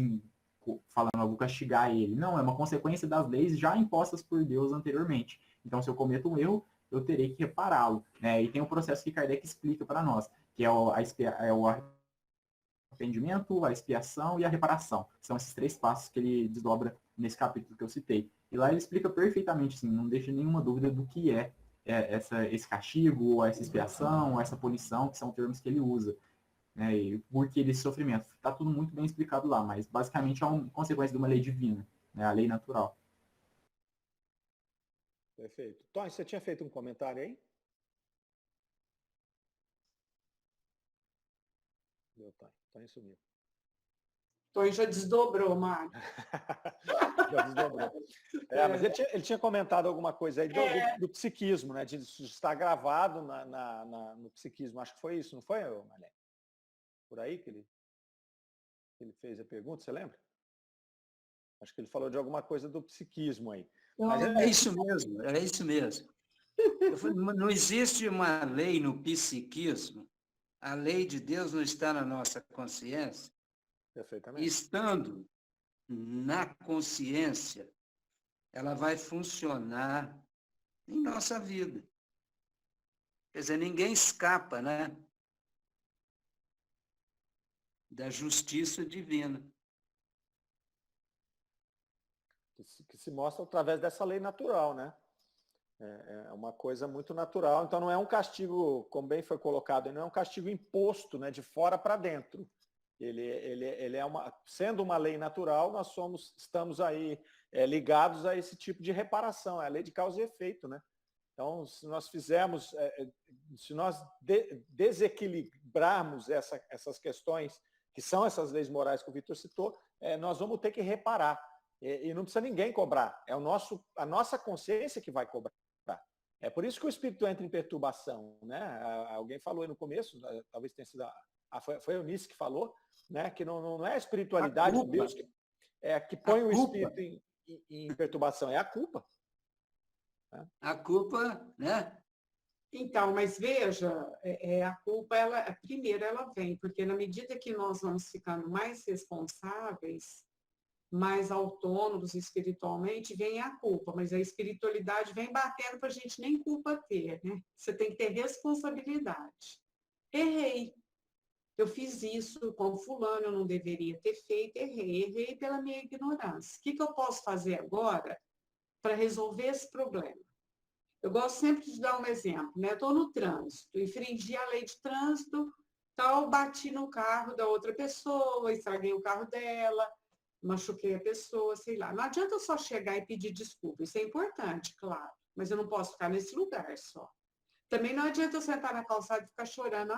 falando, eu vou castigar ele. Não, é uma consequência das leis já impostas por Deus anteriormente. Então, se eu cometo um erro, eu terei que repará-lo, né? E tem um processo que Kardec explica para nós, que é o arrependimento, a expiação e a reparação. São esses 3 passos que ele desdobra nesse capítulo que eu citei. E lá ele explica perfeitamente, assim, não deixa nenhuma dúvida do que esse castigo, ou essa expiação, ou essa punição, que são termos que ele usa. Né, e por que desse sofrimento. Está tudo muito bem explicado lá, mas basicamente é uma consequência de uma lei divina, né, a lei natural. Perfeito. Tom, você tinha feito um comentário aí? Deu, Tom sumiu. Tom já desdobrou, Mário. Já desdobrou. Mas ele tinha comentado alguma coisa aí do psiquismo, né? De estar gravado no psiquismo. Acho que foi isso, não foi, Marlene? Por aí que ele fez a pergunta, você lembra? Acho que ele falou de alguma coisa do psiquismo aí. Mas é isso mesmo, é isso mesmo. Não existe uma lei no psiquismo, a lei de Deus não está na nossa consciência. Perfeitamente. Estando na consciência, ela vai funcionar em nossa vida. Quer dizer, ninguém escapa, né, da justiça divina. Que se mostra através dessa lei natural, né? É uma coisa muito natural. Então não é um castigo, como bem foi colocado, não é um castigo imposto, né, de fora para dentro. Ele é sendo uma lei natural, nós estamos aí ligados a esse tipo de reparação, é a lei de causa e efeito, né? Então, se nós desequilibrarmos essas questões, que são essas leis morais que o Vitor citou, nós vamos ter que reparar. E não precisa ninguém cobrar, é a nossa consciência que vai cobrar. É por isso que o espírito entra em perturbação, né? Alguém falou aí no começo, talvez tenha sido foi a Eunice que falou, né? Que não é a espiritualidade de Deus que põe o espírito em perturbação, é a culpa. Né? A culpa, né? Então, mas veja, a culpa, primeiro ela vem, porque na medida que nós vamos ficando mais responsáveis, mais autônomos espiritualmente, vem a culpa, mas a espiritualidade vem batendo para a gente nem culpa ter, né? Você tem que ter responsabilidade. Errei. Eu fiz isso com fulano, eu não deveria ter feito, errei pela minha ignorância. O que eu posso fazer agora para resolver esse problema? Eu gosto sempre de dar um exemplo, né? Estou no trânsito, infringi a lei de trânsito, tal, bati no carro da outra pessoa, estraguei o carro dela, machuquei a pessoa, sei lá. Não adianta eu só chegar e pedir desculpa, isso é importante, claro, mas eu não posso ficar nesse lugar só. Também não adianta eu sentar na calçada e ficar chorando,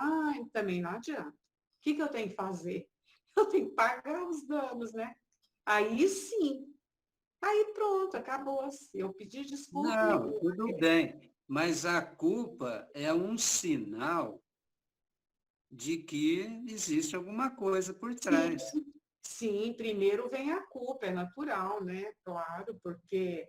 também não adianta. O que eu tenho que fazer? Eu tenho que pagar os danos, né? Aí sim. Aí pronto, acabou-se. Eu pedi desculpa. Não, tudo bem, mas a culpa é um sinal de que existe alguma coisa por trás. Sim, primeiro vem a culpa, é natural, né? Claro, porque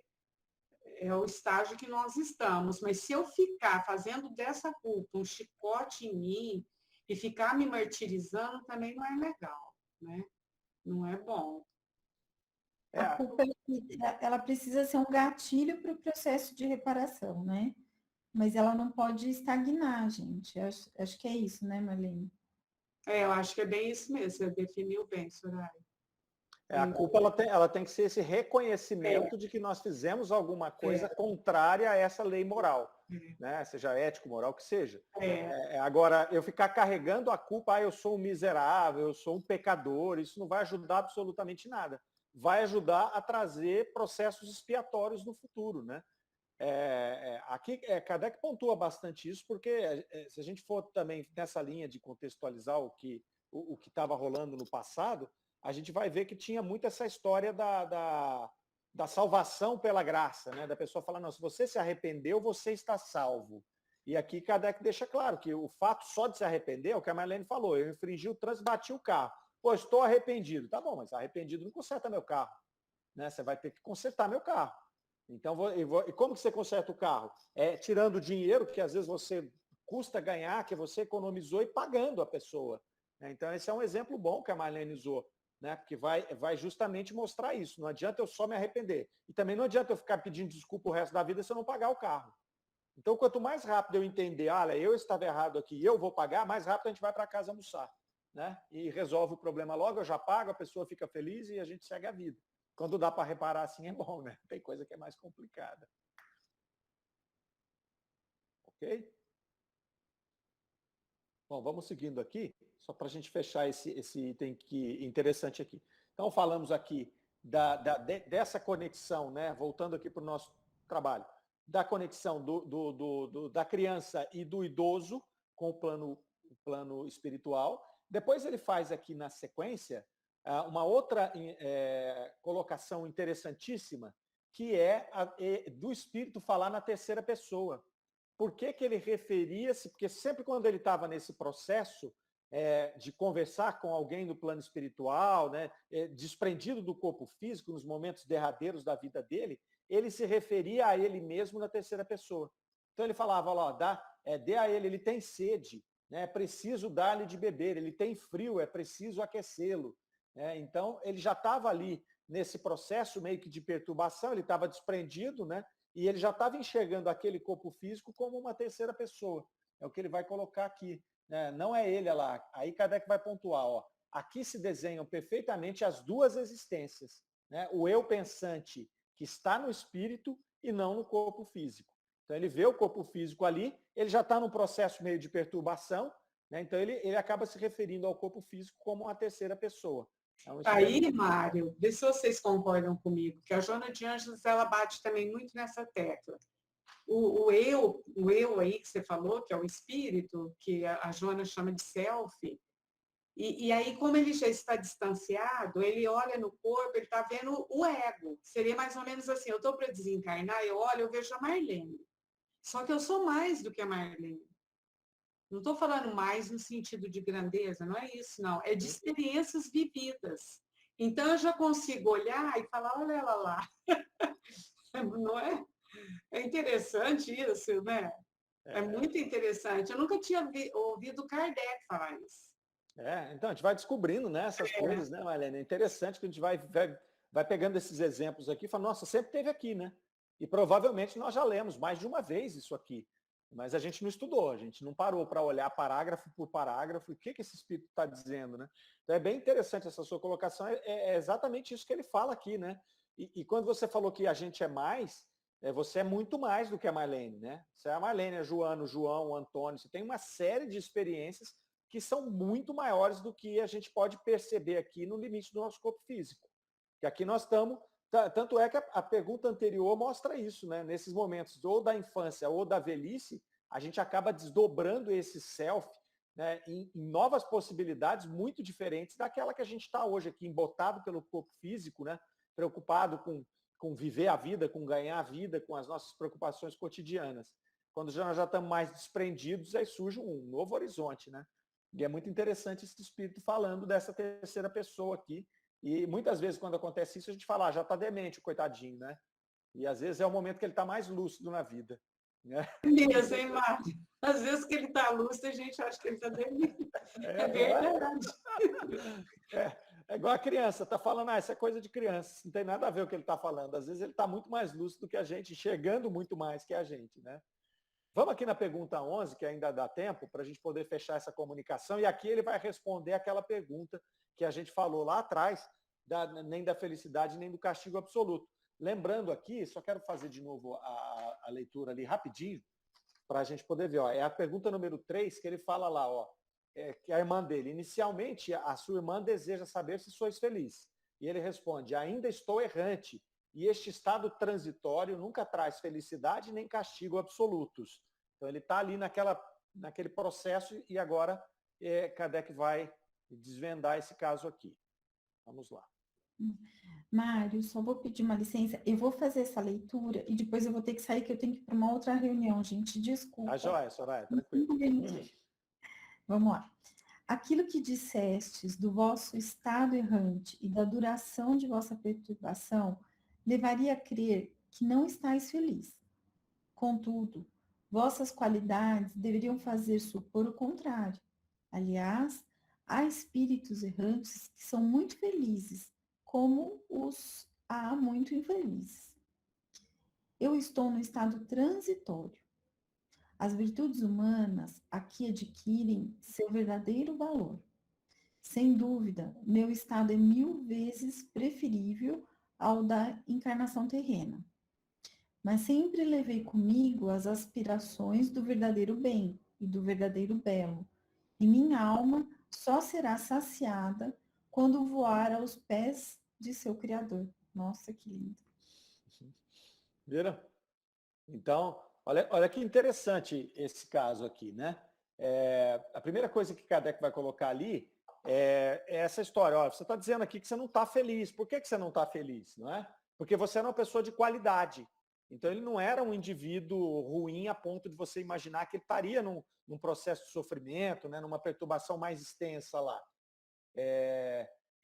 é o estágio que nós estamos. Mas se eu ficar fazendo dessa culpa um chicote em mim e ficar me martirizando, também não é legal, né? Não é bom. A culpa, ela precisa ser um gatilho para o processo de reparação, né? Mas ela não pode estagnar, gente. Acho que é isso, né, Marlene? Eu acho que é bem isso mesmo, você definiu bem, Soraya. A culpa ela tem que ser esse reconhecimento de que nós fizemos alguma coisa contrária a essa lei moral, né? Seja ético, moral, que seja. Agora, eu ficar carregando a culpa, eu sou um miserável, eu sou um pecador, isso não vai ajudar absolutamente nada. Vai ajudar a trazer processos expiatórios no futuro, né? Aqui, Kardec pontua bastante isso, porque se a gente for também nessa linha de contextualizar o que estava rolando no passado, a gente vai ver que tinha muito essa história da salvação pela graça, né? Da pessoa falar, não, se você se arrependeu, você está salvo. E aqui Kardec deixa claro que o fato só de se arrepender, é o que a Marlene falou, eu infringi o trânsito, bati o carro. Pô, estou arrependido. Tá bom, mas arrependido não conserta meu carro, né? Você vai ter que consertar meu carro. Então, e como que você conserta o carro? Tirando o dinheiro que às vezes você custa ganhar, que você economizou e pagando a pessoa. Então, esse é um exemplo bom que a Marlene usou, né? Porque vai justamente mostrar isso. Não adianta eu só me arrepender. E também não adianta eu ficar pedindo desculpa o resto da vida se eu não pagar o carro. Então, quanto mais rápido eu entender, olha, eu estava errado aqui, eu vou pagar, mais rápido a gente vai para casa almoçar, né? E resolve o problema logo, eu já pago, a pessoa fica feliz e a gente segue a vida. Quando dá para reparar assim é bom, né? Tem coisa que é mais complicada. Ok? Bom, vamos seguindo aqui, só para a gente fechar esse item interessante aqui. Então, falamos aqui dessa conexão, né? Voltando aqui para o nosso trabalho, da conexão da criança e do idoso com o plano espiritual. Depois ele faz aqui na sequência uma outra colocação interessantíssima, que é do espírito falar na terceira pessoa. Por que ele referia-se? Porque sempre quando ele estava nesse processo de conversar com alguém no plano espiritual, né, desprendido do corpo físico, nos momentos derradeiros da vida dele, ele se referia a ele mesmo na terceira pessoa. Então ele falava, dê a ele tem sede, né, é preciso dar-lhe de beber, ele tem frio, é preciso aquecê-lo. Então ele já estava ali nesse processo meio que de perturbação, ele estava desprendido, né? E ele já estava enxergando aquele corpo físico como uma terceira pessoa. É o que ele vai colocar aqui. Né? Não é ele lá. Aí Kardec vai pontuar. Aqui se desenham perfeitamente as duas existências. Né? O eu pensante que está no espírito e não no corpo físico. Então ele vê o corpo físico ali, ele já está num processo meio de perturbação, né? Então ele acaba se referindo ao corpo físico como uma terceira pessoa. Aí, Mário, vê se vocês concordam comigo, que a Joana de Ângeles, ela bate também muito nessa tecla. O eu aí que você falou, que é o espírito, que a Joana chama de self, e aí, como ele já está distanciado, ele olha no corpo, ele está vendo o ego. Seria mais ou menos assim, eu estou para desencarnar, eu olho, eu vejo a Marlene. Só que eu sou mais do que a Marlene. Não estou falando mais no sentido de grandeza, não é isso, não. É de experiências vividas. Então, eu já consigo olhar e falar, olha ela lá. Não é? É interessante isso, né? É muito interessante. Eu nunca tinha ouvido Kardec falar isso. Então, a gente vai descobrindo, né, essas coisas, né, Marlene? É interessante que a gente vai pegando esses exemplos aqui e fala, nossa, sempre teve aqui, né? E provavelmente nós já lemos mais de uma vez isso aqui. Mas a gente não estudou, a gente não parou para olhar parágrafo por parágrafo, o que esse espírito está dizendo, né? Então é bem interessante essa sua colocação, é exatamente isso que ele fala aqui, né? E quando você falou que a gente é mais, você é muito mais do que a Marlene, né? Você é a Marlene, a Joana, o João, o Antônio, você tem uma série de experiências que são muito maiores do que a gente pode perceber aqui no limite do nosso corpo físico. Que aqui nós estamos, tanto é que a pergunta anterior mostra isso, né? Nesses momentos ou da infância ou da velhice, a gente acaba desdobrando esse self, né, em novas possibilidades muito diferentes daquela que a gente está hoje aqui, embotado pelo corpo físico, né? Preocupado com viver a vida, com ganhar a vida, com as nossas preocupações cotidianas. Quando nós já estamos mais desprendidos, aí surge um novo horizonte, né? E é muito interessante esse espírito falando dessa terceira pessoa aqui. E muitas vezes, quando acontece isso, a gente fala, já está demente, o coitadinho, né? E às vezes é o momento que ele está mais lúcido na vida. Né? Mesmo, hein, Márcio? Às vezes que ele está lúcido, a gente acha que ele está demente. É verdade. É igual a criança, está falando, isso é coisa de criança, não tem nada a ver com o que ele está falando. Às vezes ele está muito mais lúcido que a gente, enxergando muito mais que a gente, né? Vamos aqui na pergunta 11, que ainda dá tempo, para a gente poder fechar essa comunicação, e aqui ele vai responder aquela pergunta que a gente falou lá atrás, nem da felicidade, nem do castigo absoluto. Lembrando aqui, só quero fazer de novo a leitura ali rapidinho, para a gente poder ver. Ó, é a pergunta número 3, que ele fala lá, ó, que a irmã dele, inicialmente, a sua irmã deseja saber se sois feliz. E ele responde, ainda estou errante, e este estado transitório nunca traz felicidade nem castigo absolutos. Então ele está ali naquele processo e agora Kardec vai desvendar esse caso aqui. Vamos lá. Mário, só vou pedir uma licença. Eu vou fazer essa leitura e depois eu vou ter que sair, que eu tenho que ir para uma outra reunião, gente. Desculpa. Tá joia, Soraya, tranquilo. Vamos lá. Aquilo que dissestes do vosso estado errante e da duração de vossa perturbação levaria a crer que não estáis feliz. Contudo, vossas qualidades deveriam fazer supor o contrário. Aliás, há espíritos errantes que são muito felizes, como os há muito infelizes. Eu estou no estado transitório. As virtudes humanas aqui adquirem seu verdadeiro valor. Sem dúvida, meu estado é 1000 vezes preferível ao da encarnação terrena. Mas sempre levei comigo as aspirações do verdadeiro bem e do verdadeiro belo. E minha alma só será saciada quando voar aos pés de seu Criador. Nossa, que lindo. Viram? Então, olha que interessante esse caso aqui, né? A primeira coisa que Kardec vai colocar ali é essa história. Ó, você está dizendo aqui que você não está feliz. Por que você não está feliz? Não é? Porque você era uma pessoa de qualidade. Então, ele não era um indivíduo ruim a ponto de você imaginar que ele estaria num processo de sofrimento, né, numa perturbação mais extensa lá.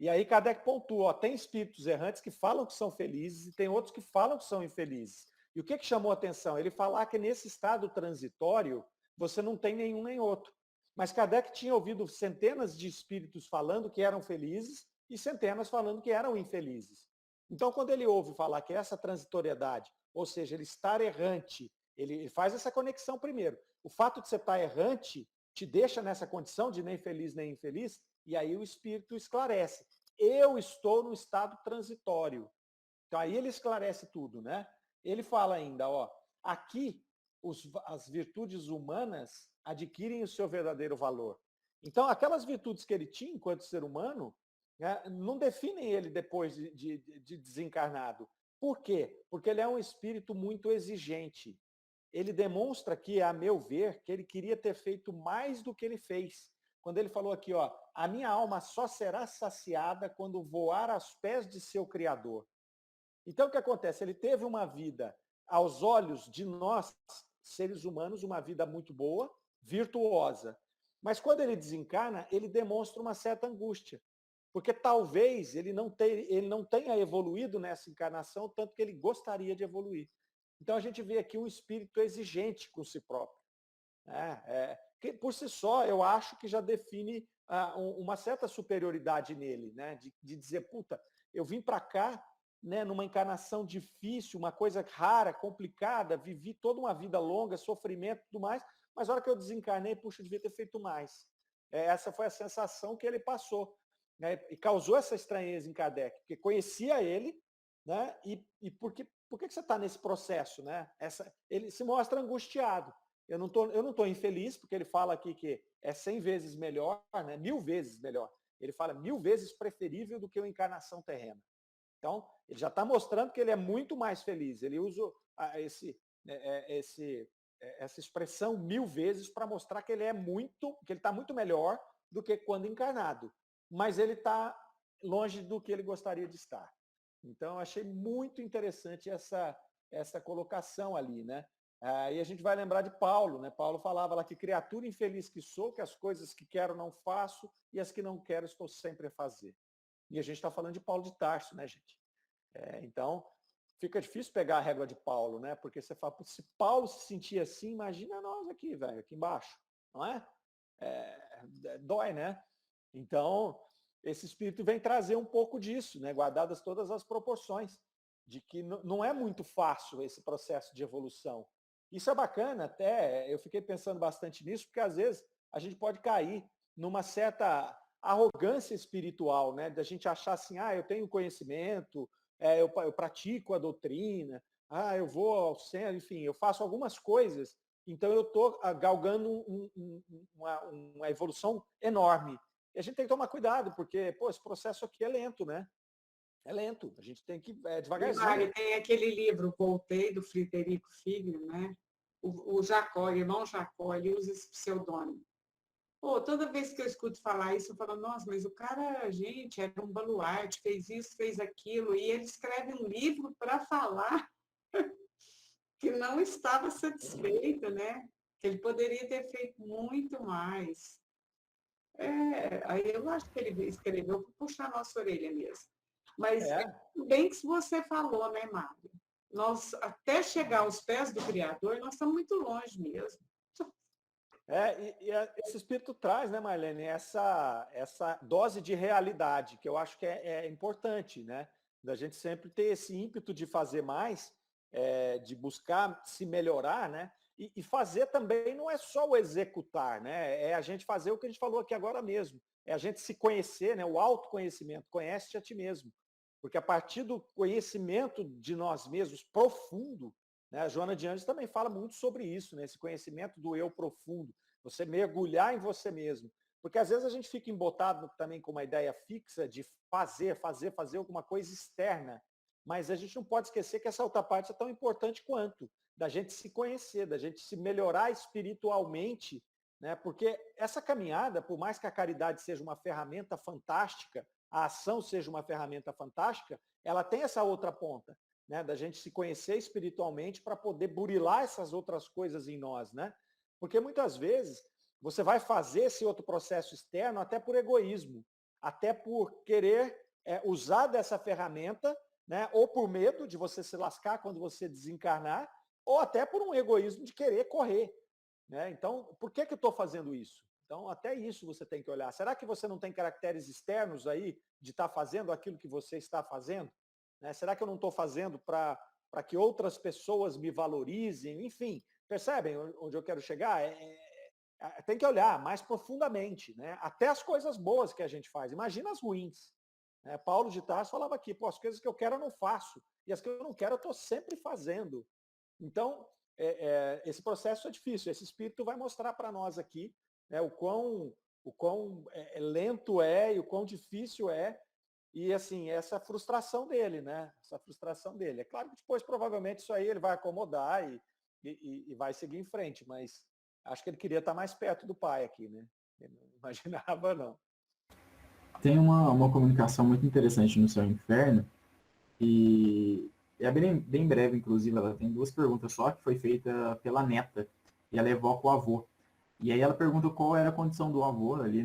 E aí Kardec pontua, ó, tem espíritos errantes que falam que são felizes e tem outros que falam que são infelizes. E o que chamou a atenção? Ele falar que nesse estado transitório você não tem nenhum nem outro. Mas Kardec tinha ouvido centenas de espíritos falando que eram felizes e centenas falando que eram infelizes. Então, quando ele ouve falar que essa transitoriedade, ou seja, ele estar errante, ele faz essa conexão primeiro. O fato de você estar errante te deixa nessa condição de nem feliz nem infeliz, e aí o espírito esclarece. Eu estou no estado transitório. Então, aí ele esclarece tudo, né? Ele fala ainda, ó, aqui as virtudes humanas adquirem o seu verdadeiro valor. Então, aquelas virtudes que ele tinha enquanto ser humano, né, não definem ele depois de desencarnado. Por quê? Porque ele é um espírito muito exigente. Ele demonstra que, a meu ver, que ele queria ter feito mais do que ele fez. Quando ele falou aqui, ó, a minha alma só será saciada quando voar aos pés de seu Criador. Então, o que acontece? Ele teve uma vida, aos olhos de nós, seres humanos, uma vida muito boa, virtuosa. Mas quando ele desencarna, ele demonstra uma certa angústia. Porque talvez ele não tenha evoluído nessa encarnação tanto que ele gostaria de evoluir. Então, a gente vê aqui um espírito exigente com si próprio. Que por si só, eu acho que já define uma certa superioridade nele, né? De dizer, puta, eu vim para cá, né, numa encarnação difícil, uma coisa rara, complicada, vivi toda uma vida longa, sofrimento e tudo mais, mas na hora que eu desencarnei, puxa, eu devia ter feito mais. Essa foi a sensação que ele passou, né, e causou essa estranheza em Kardec, porque conhecia ele, né, e porque por que você está nesse processo, né? Ele se mostra angustiado. Eu não tô infeliz, porque ele fala aqui que é 100 vezes melhor, né? 1000 vezes melhor. Ele fala 1000 vezes preferível do que uma encarnação terrena. Então, ele já está mostrando que ele é muito mais feliz. Ele usa essa expressão 1000 vezes para mostrar que ele está muito melhor do que quando encarnado. Mas ele está longe do que ele gostaria de estar. Então, eu achei muito interessante essa colocação ali, né? Aí a gente vai lembrar de Paulo, né? Paulo falava lá que criatura infeliz que sou, que as coisas que quero não faço e as que não quero estou sempre a fazer. E a gente está falando de Paulo de Tarso, né, gente? Então, fica difícil pegar a régua de Paulo, né? Porque você fala, se Paulo se sentia assim, imagina nós aqui, velho, aqui embaixo, não é? Dói, né? Então, esse espírito vem trazer um pouco disso, né? Guardadas todas as proporções, de que não é muito fácil esse processo de evolução. Isso é bacana, até, eu fiquei pensando bastante nisso, porque às vezes a gente pode cair numa certa arrogância espiritual, né? Da gente achar assim, eu tenho conhecimento, eu pratico a doutrina, eu vou ao centro, enfim, eu faço algumas coisas, então eu estou galgando uma evolução enorme. E a gente tem que tomar cuidado, porque, esse processo aqui é lento, né? É lento, a gente tem que devagarzinho. Mari, tem aquele livro, Voltei, do Frederico Figueiredo, né? O Jacó, irmão Jacó, ele usa esse pseudônimo. Toda vez que eu escuto falar isso, eu falo, nossa, mas o cara, gente, era um baluarte, fez isso, fez aquilo, e ele escreve um livro para falar que não estava satisfeito, né? Que ele poderia ter feito muito mais. Aí eu acho que ele escreveu para puxar a nossa orelha mesmo. Mas bem que você falou, né, Mário? Nós, até chegar aos pés do Criador, nós estamos muito longe mesmo. Esse espírito traz, né, Marlene, essa dose de realidade, que eu acho que é importante, né? Da gente sempre ter esse ímpeto de fazer mais, de buscar se melhorar, né? E fazer também não é só o executar, né? É a gente fazer o que a gente falou aqui agora mesmo. É a gente se conhecer, né? O autoconhecimento. Conhece-te a ti mesmo. Porque a partir do conhecimento de nós mesmos profundo, né? A Joana de Anjos também fala muito sobre isso, né? Esse conhecimento do eu profundo. Você mergulhar em você mesmo. Porque às vezes a gente fica embotado também com uma ideia fixa de fazer alguma coisa externa. Mas a gente não pode esquecer que essa outra parte é tão importante quanto da gente se conhecer, da gente se melhorar espiritualmente, né? Porque essa caminhada, por mais que a caridade seja uma ferramenta fantástica, a ação seja uma ferramenta fantástica, ela tem essa outra ponta, né? Da gente se conhecer espiritualmente para poder burilar essas outras coisas em nós, né? Porque muitas vezes você vai fazer esse outro processo externo até por egoísmo, até por querer usar dessa ferramenta, né? Ou por medo de você se lascar quando você desencarnar, ou até por um egoísmo de querer correr, né? Então, por que eu estou fazendo isso? Então, até isso você tem que olhar. Será que você não tem caracteres externos aí de estar fazendo aquilo que você está fazendo? Né? Será que eu não estou fazendo para que outras pessoas me valorizem? Enfim, percebem onde eu quero chegar? Tem que olhar mais profundamente, né? Até as coisas boas que a gente faz. Imagina as ruins. Né? Paulo de Tarso falava aqui, as coisas que eu quero eu não faço. E as que eu não quero eu estou sempre fazendo. Então, esse processo é difícil. Esse espírito vai mostrar para nós aqui, né, o quão lento é e o quão difícil é. E, assim, essa frustração dele, né? Essa frustração dele. É claro que depois, provavelmente, isso aí ele vai acomodar e vai seguir em frente, mas acho que ele queria estar mais perto do pai aqui, né? Ele não imaginava, não. Tem uma comunicação muito interessante no Céu e Inferno, e é bem breve, inclusive, ela tem 2 perguntas só, que foi feita pela neta, e ela evoca o avô. E aí ela pergunta qual era a condição do avô ali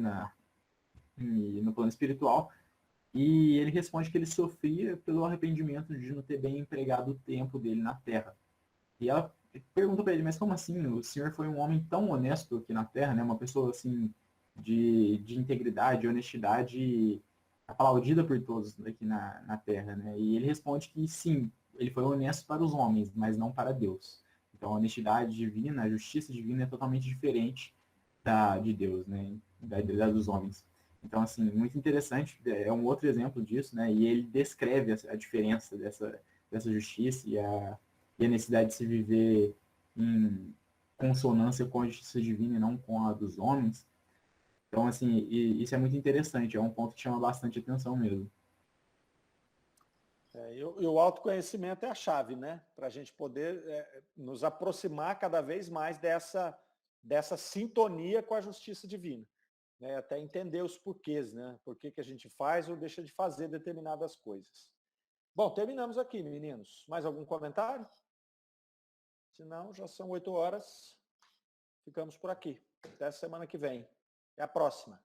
no plano espiritual, e ele responde que ele sofria pelo arrependimento de não ter bem empregado o tempo dele na Terra. E ela pergunta para ele, mas como assim? O senhor foi um homem tão honesto aqui na Terra, né? Uma pessoa assim de integridade, de honestidade, aplaudida por todos aqui na Terra, né? E ele responde que sim, ele foi honesto para os homens, mas não para Deus. Então a honestidade divina, a justiça divina é totalmente diferente de Deus, né? Da dos homens. Então, assim, muito interessante, é um outro exemplo disso, né? E ele descreve a diferença dessa justiça e a necessidade de se viver em consonância com a justiça divina e não com a dos homens. Então, assim, isso é muito interessante, é um ponto que chama bastante atenção mesmo. E o autoconhecimento é a chave, né? Para a gente poder nos aproximar cada vez mais dessa sintonia com a justiça divina. Né? Até entender os porquês, né? Por que a gente faz ou deixa de fazer determinadas coisas. Bom, terminamos aqui, meninos. Mais algum comentário? Se não, já são 8 horas. Ficamos por aqui. Até a semana que vem. Até a próxima.